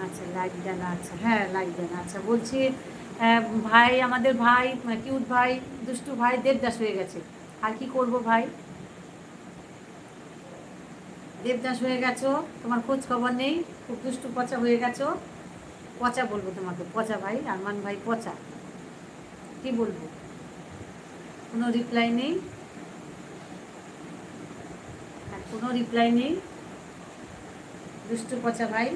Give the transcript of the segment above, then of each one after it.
আচ্ছা লাইক দেন, আচ্ছা হ্যাঁ লাইক দেন। আচ্ছা বলছি ভাই, আমাদের ভাই কিউট ভাই, দুষ্টু ভাই দেবদাস হয়ে গেছে। আর কি করব ভাই, দেবদাস হয়ে গেছো, তোমার খোঁজ খবর নেই, খুব দুষ্টু পচা হয়ে গেছো। পচা বলবো তোমাকে, পচা ভাই, আরমান ভাই পচা। কি বলবো, কোনো রিপ্লাই নেই, কোনো রিপ্লাই নেই, দুষ্টু পচা ভাই।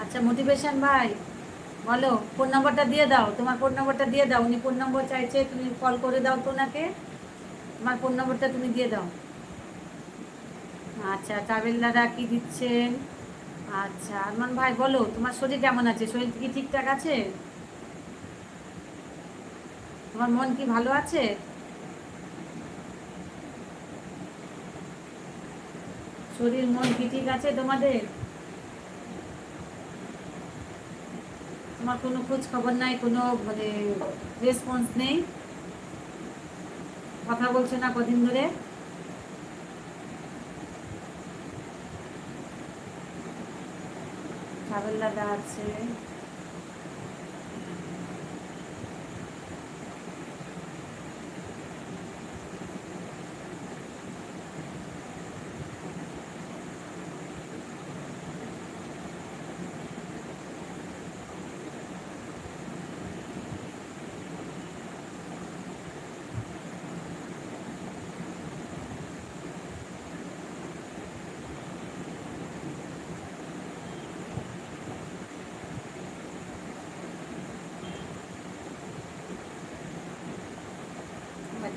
আচ্ছা মোটিভেশন ভাই বলো, ফোন নাম্বারটা দিয়ে দাও, তোমার ফোন নাম্বারটা দিয়ে দাও, উনি ফোন নম্বর চাইছে, তুমি কল করে দাও তো ওনাকে, তোমার ফোন নম্বরটা তুমি দিয়ে দাও। আচ্ছা ট্রাভেল দাদা কি দিচ্ছেন? আচ্ছা আরমান ভাই বলো, তোমার শরীর কেমন আছে, শরীর কি ঠিকঠাক আছে, তোমার মন কি ভালো আছে? শরীর মন কি ঠিক আছে তোমাদের? তোমার কোনো খোঁজ খবর নাই, কোনো মানে রেসপন্স নেই, কথা বলছো না কদিন ধরে। ট্রাভেল দাদা আছে,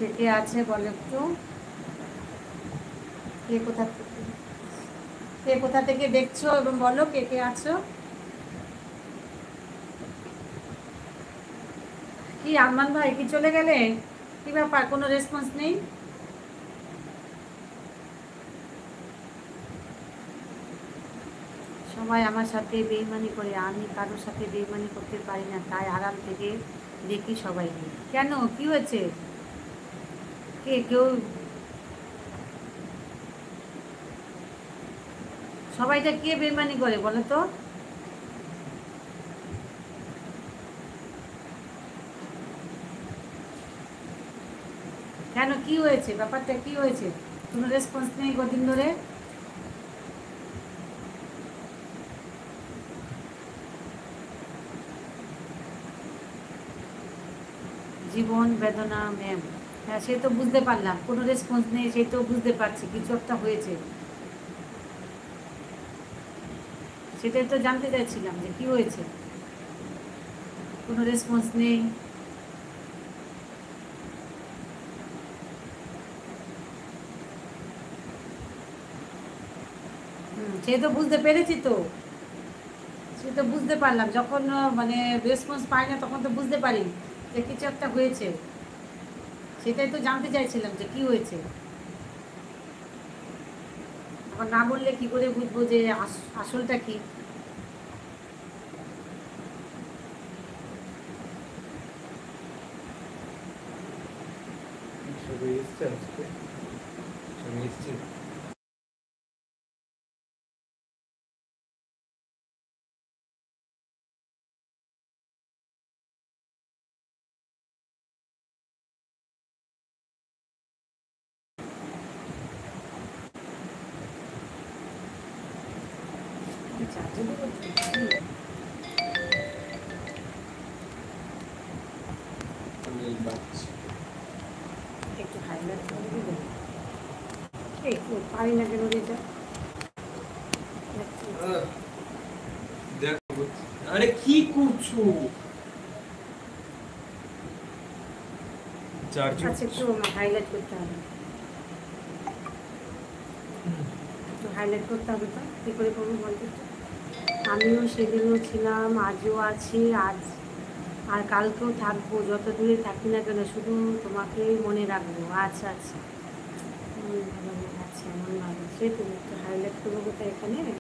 কে কে আছে বলো একটু, কে কোথা থেকে, কে কোথা থেকে দেখছো এবং বলো কে কে আছো। কি আরমান ভাই কি চলে গেলে, কি ব্যাপার, কোনো রেসপন্স নেই? সবাই আমার সাথে বেইমানি করে, আমি কারোর সাথে বেইমানি করতে পারি না, তাই আড়াল থেকে দেখি সবাইকে। কেন, কি হয়েছে, কে কেউ, সবাইটা কে বেইমানি করে বলো তো? কেন, কি হয়েছে, ব্যাপারটা কি হয়েছে, কোনো রেসপন্স নেই কদিন ধরে? জীবন বেদনা ম্যাম, হ্যাঁ সে তো বুঝতে পারলাম, কোনো রেসপন্স নেই সেই তো বুঝতে পারছি, কিছু একটা হয়েছে, সেটাই তো জানতে চাইছিলাম যে কি হয়েছে, কোনো রেসপন্স নেই। সে তো বুঝতে পেরেছি তো, সে তো বুঝতে পারলাম, যখন মানে রেসপন্স পাই না তখন তো বুঝতে পারি যে কিছু একটা হয়েছে, সেটাই তো জানতে চাইছিলাম যে কি হয়েছে। আবার না বললে কি করে বুঝবো যে আসলটা কি? সবাই এসছে আজকে, সবাই এসছে। আচ্ছা আমি এই বাচ্চা একটু হাইলাইট করে দিবে, একটু পারি না কেন এটা, দেখো, আরে কি করছো? চার্জ আচ্ছা একটু হাইলাইট করতে হবে, একটু হাইলাইট করতে হবে, তো কী করে করবো বলতে তো? আমিও সেদিনও ছিলাম, আজও আছি, আজ আর কালকেও থাকবো, যত দূরে থাকি না কেন শুধু তোমাকেই মনে রাখবো। আচ্ছা আচ্ছা, ভালো, আচ্ছা মন ভালো, সে তুমি একটু হাইলাইট করবো কোথায়, এখানে